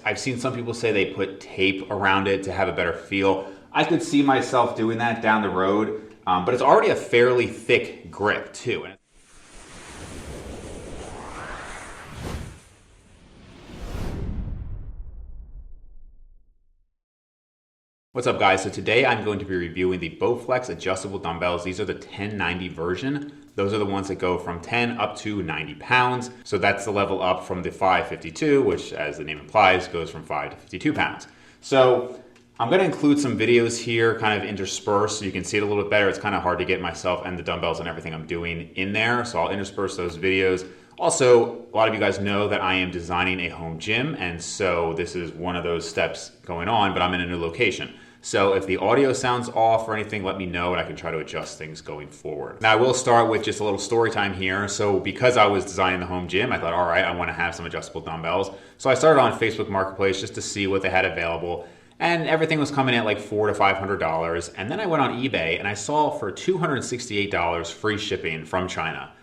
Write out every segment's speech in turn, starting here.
I've seen some people say they put tape around it to have a better feel. I could see myself doing that down the road, but it's already a fairly thick grip too. What's up guys? So today I'm going to be reviewing the BowFlex adjustable dumbbells. These are the 1090 version. Those are the ones that go from 10 up to 90 pounds. So that's the level up from the 552, which as the name implies, goes from 5 to 52 pounds. So I'm gonna include some videos here kind of interspersed so you can see it a little bit better. It's kind of hard to get myself and the dumbbells and everything I'm doing in there. So I'll intersperse those videos. Also, a lot of you guys know that I am designing a home gym, and so this is one of those steps going on, but I'm in a new location. So if the audio sounds off or anything, let me know and I can try to adjust things going forward. Now I will start with just a little story time here. So because I was designing the home gym, I thought, all right, I want to have some adjustable dumbbells. So I started on Facebook Marketplace just to see what they had available. And everything was coming at like $400 to $500. And then I went on eBay and I saw for $268 free shipping from China.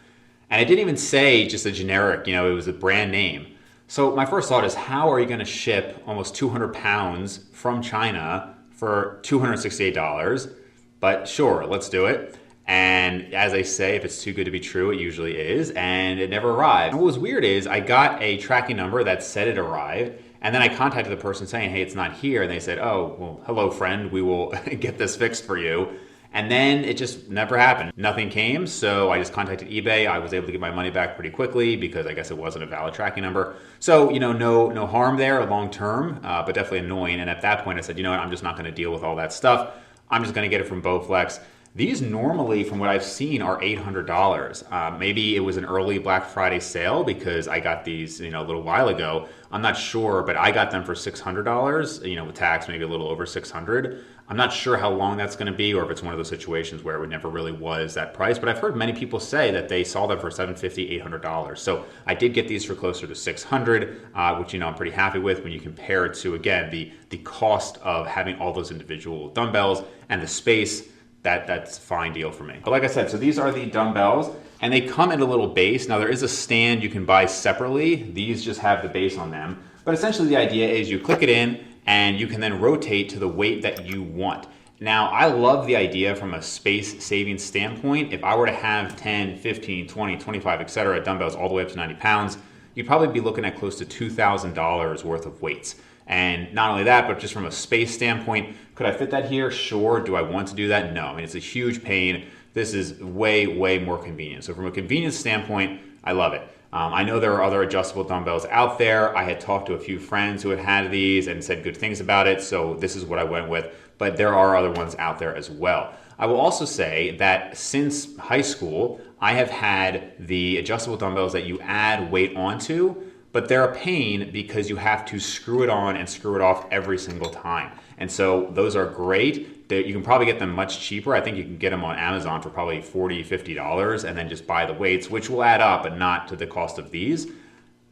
And it didn't even say just a generic, it was a brand name. So my first thought is, how are you going to ship almost 200 pounds from China for $268? But sure, let's do it. And as I say, if it's too good to be true, it usually is. And it never arrived. And what was weird is I got a tracking number that said it arrived. And then I contacted the person saying, hey, it's not here. And they said, oh, well, hello, friend. We will get this fixed for you. And then it just never happened. Nothing came, so I just contacted eBay. I was able to get my money back pretty quickly because I guess it wasn't a valid tracking number. So, no harm there long term, but definitely annoying. And at that point I said, you know what, I'm just not gonna deal with all that stuff. I'm just gonna get it from BowFlex. These normally, from what I've seen, are $800. Maybe it was an early Black Friday sale because I got these, a little while ago. I'm not sure, but I got them for $600, with tax, maybe a little over $600. I'm not sure how long that's going to be, or if it's one of those situations where it never really was that price, but I've heard many people say that they saw them for $750, $800. So I did get these for closer to $600, which, I'm pretty happy with when you compare it to, again, the cost of having all those individual dumbbells and the space. That's a fine deal for me. But like I said, so these are the dumbbells and they come in a little base. Now there is a stand you can buy separately. These just have the base on them. But essentially the idea is you click it in and you can then rotate to the weight that you want. Now I love the idea from a space saving standpoint. If I were to have 10, 15, 20, 25, etc. dumbbells all the way up to 90 pounds, you'd probably be looking at close to $2,000 worth of weights. And not only that, but just from a space standpoint, could I fit that here? Sure. Do I want to do that? No. I mean, it's a huge pain. This is way, way more convenient. So from a convenience standpoint, I love it. I know there are other adjustable dumbbells out there. I had talked to a few friends who had these and said good things about it. So this is what I went with, but there are other ones out there as well. I will also say that since high school, I have had the adjustable dumbbells that you add weight onto, but they're a pain because you have to screw it on and screw it off every single time. And so those are great. You can probably get them much cheaper. I think you can get them on Amazon for probably $40, $50 and then just buy the weights, which will add up, but not to the cost of these.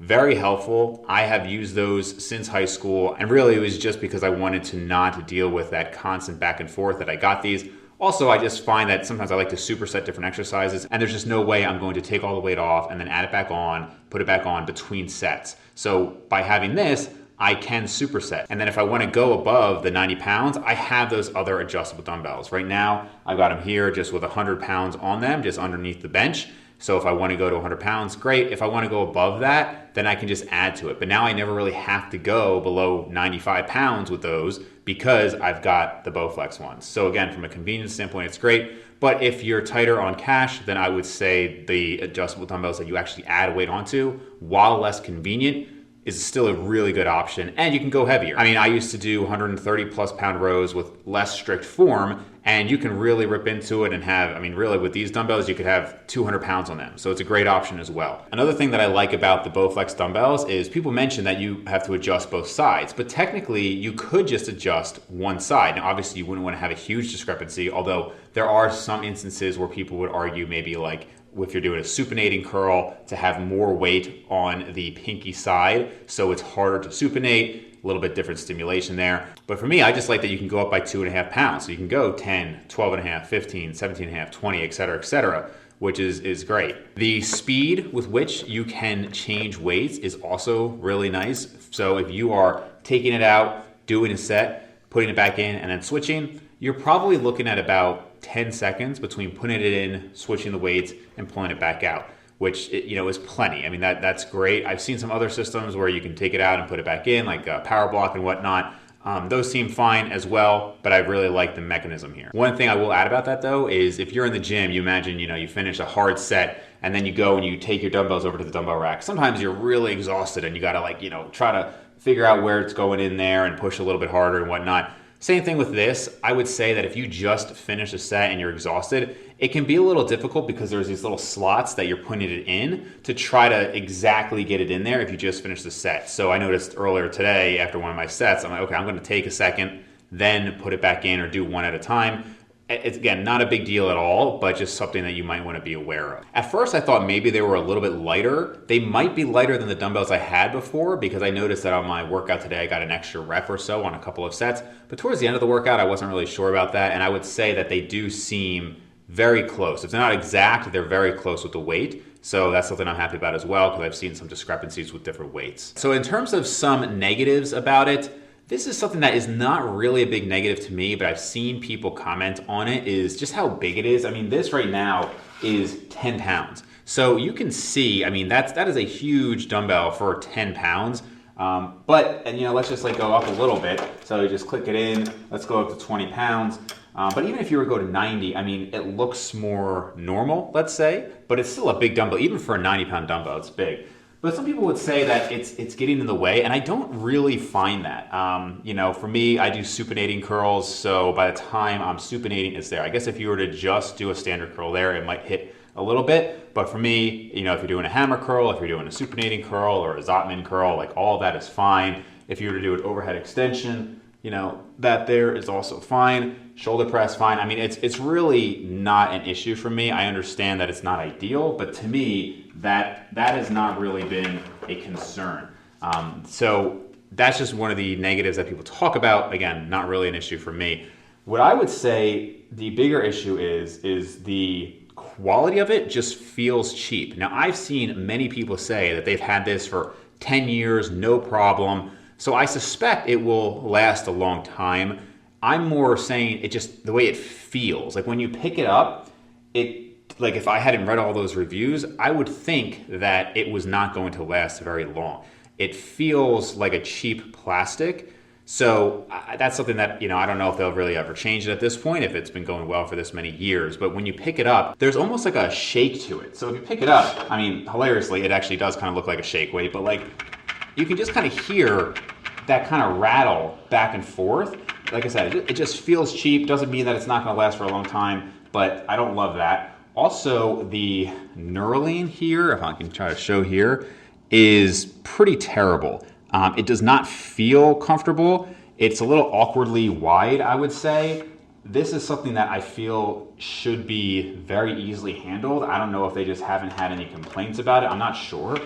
Very helpful. I have used those since high school, and really it was just because I wanted to not deal with that constant back and forth that I got these. Also, I just find that sometimes I like to superset different exercises, and there's just no way I'm going to take all the weight off and then add it back on, put it back on between sets. So by having this, I can superset. And then if I want to go above the 90 pounds, I have those other adjustable dumbbells. Right now, I've got them here just with 100 pounds on them, just underneath the bench. So if I want to go to 100 pounds, great. If I want to go above that, then I can just add to it. But now I never really have to go below 95 pounds with those because I've got the BowFlex ones. So again, from a convenience standpoint, it's great. But if you're tighter on cash, then I would say the adjustable dumbbells that you actually add weight onto, while less convenient, is still a really good option, and you can go heavier. I mean, I used to do 130 plus pound rows with less strict form, and you can really rip into it and have, really with these dumbbells, you could have 200 pounds on them. So it's a great option as well. Another thing that I like about the BowFlex dumbbells is people mention that you have to adjust both sides, but technically you could just adjust one side. Now, obviously you wouldn't want to have a huge discrepancy, although there are some instances where people would argue maybe like if you're doing a supinating curl to have more weight on the pinky side, so it's harder to supinate, a little bit different stimulation there. But for me, I just like that you can go up by 2.5 pounds. So you can go 10, 12.5, 15, 17.5, 20, et cetera, which is great. The speed with which you can change weights is also really nice. So if you are taking it out, doing a set, putting it back in, and then switching, you're probably looking at about 10 seconds between putting it in, switching the weights, and pulling it back out, which is plenty. I mean, that's great. I've seen some other systems where you can take it out and put it back in, like Power Block and whatnot. Those seem fine as well, but I really like the mechanism here. One thing I will add about that though is if you're in the gym, you imagine, you finish a hard set and then you go and you take your dumbbells over to the dumbbell rack. Sometimes you're really exhausted and you gotta try to figure out where it's going in there and push a little bit harder and whatnot. Same thing with this. I would say that if you just finish a set and you're exhausted, it can be a little difficult because there's these little slots that you're putting it in to try to exactly get it in there if you just finish the set. So I noticed earlier today after one of my sets, I'm like, okay, I'm going to take a second, then put it back in or do one at a time. It's, again, not a big deal at all, but just something that you might want to be aware of. At first, I thought maybe they were a little bit lighter. They might be lighter than the dumbbells I had before because I noticed that on my workout today, I got an extra rep or so on a couple of sets. But towards the end of the workout, I wasn't really sure about that. And I would say that they do seem very close. If they're not exact, they're very close with the weight. So that's something I'm happy about as well because I've seen some discrepancies with different weights. So in terms of some negatives about it, this is something that is not really a big negative to me, but I've seen people comment on it, is just how big it is. I mean, this right now is 10 pounds. So you can see, I mean, that is a huge dumbbell for 10 pounds. Let's just go up a little bit. So you just click it in, let's go up to 20 pounds. But even if you were to go to 90, I mean, it looks more normal, let's say, but it's still a big dumbbell. Even for a 90-pound dumbbell, it's big. But some people would say that it's getting in the way, and I don't really find that. For me, I do supinating curls, so by the time I'm supinating, it's there. I guess if you were to just do a standard curl there, it might hit a little bit. But for me, if you're doing a hammer curl, if you're doing a supinating curl or a Zotman curl, all of that is fine. If you were to do an overhead extension, that there is also fine. Shoulder press, fine. I mean, it's really not an issue for me. I understand that it's not ideal, but to me, that has not really been a concern. So that's just one of the negatives that people talk about. Again, not really an issue for me. What I would say the bigger issue is the quality of it just feels cheap. Now, I've seen many people say that they've had this for 10 years, no problem. So I suspect it will last a long time. I'm more saying the way it feels. When you pick it up, if I hadn't read all those reviews, I would think that it was not going to last very long. It feels like a cheap plastic. So that's something that, I don't know if they'll really ever change it at this point, if it's been going well for this many years. But when you pick it up, there's almost like a shake to it. So if you pick it up, I mean, hilariously, it actually does kind of look like a shake weight, but you can just kind of hear that kind of rattle back and forth. Like I said, it just feels cheap. Doesn't mean that it's not going to last for a long time, but I don't love that. Also, the knurling here, if I can try to show here, is pretty terrible. It does not feel comfortable. It's a little awkwardly wide, I would say. This is something that I feel should be very easily handled. I don't know if they just haven't had any complaints about it. I'm not sure.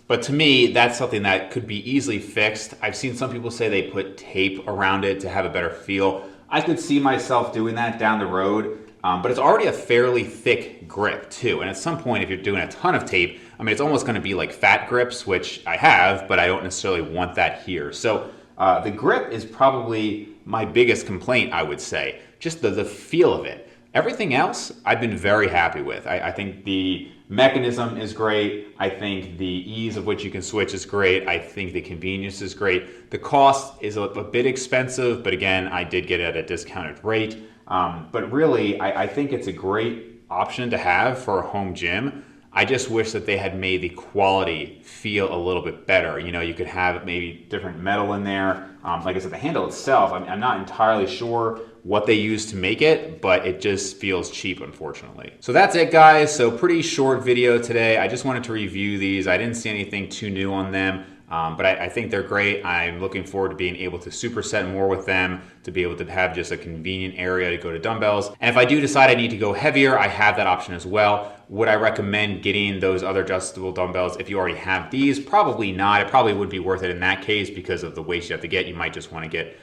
But to me, that's something that could be easily fixed. I've seen some people say they put tape around it to have a better feel. I could see myself doing that down the road. But it's already a fairly thick grip too. And at some point, if you're doing a ton of tape, I mean, it's almost going to be like fat grips, which I have, but I don't necessarily want that here. So the grip is probably my biggest complaint, I would say. Just the feel of it. Everything else, I've been very happy with. I think the mechanism is great. I think the ease of which you can switch is great. I think the convenience is great. The cost is a bit expensive, but again, I did get it at a discounted rate. But really, I think it's a great option to have for a home gym. I just wish that they had made the quality feel a little bit better. You could have maybe different metal in there. Like I said, the handle itself, I'm not entirely sure what they used to make it, but it just feels cheap, unfortunately. So that's it, guys. So pretty short video today. I just wanted to review these. I didn't see anything too new on them. But I think they're great. I'm looking forward to being able to superset more with them, to be able to have just a convenient area to go to dumbbells. And if I do decide I need to go heavier, I have that option as well. Would I recommend getting those other adjustable dumbbells if you already have these? Probably not. It probably would be worth it in that case because of the weights you have to get. You might just want to get,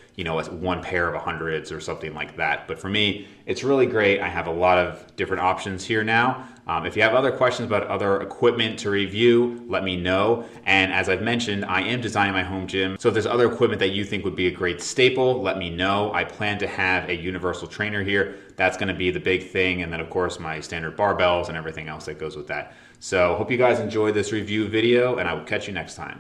one pair of 100s or something like that. But for me, it's really great. I have a lot of different options here now. If you have other questions about other equipment to review, let me know. And as I've mentioned, I am designing my home gym. So if there's other equipment that you think would be a great staple, let me know. I plan to have a universal trainer here. That's going to be the big thing. And then of course my standard barbells and everything else that goes with that. So hope you guys enjoyed this review video, and I will catch you next time.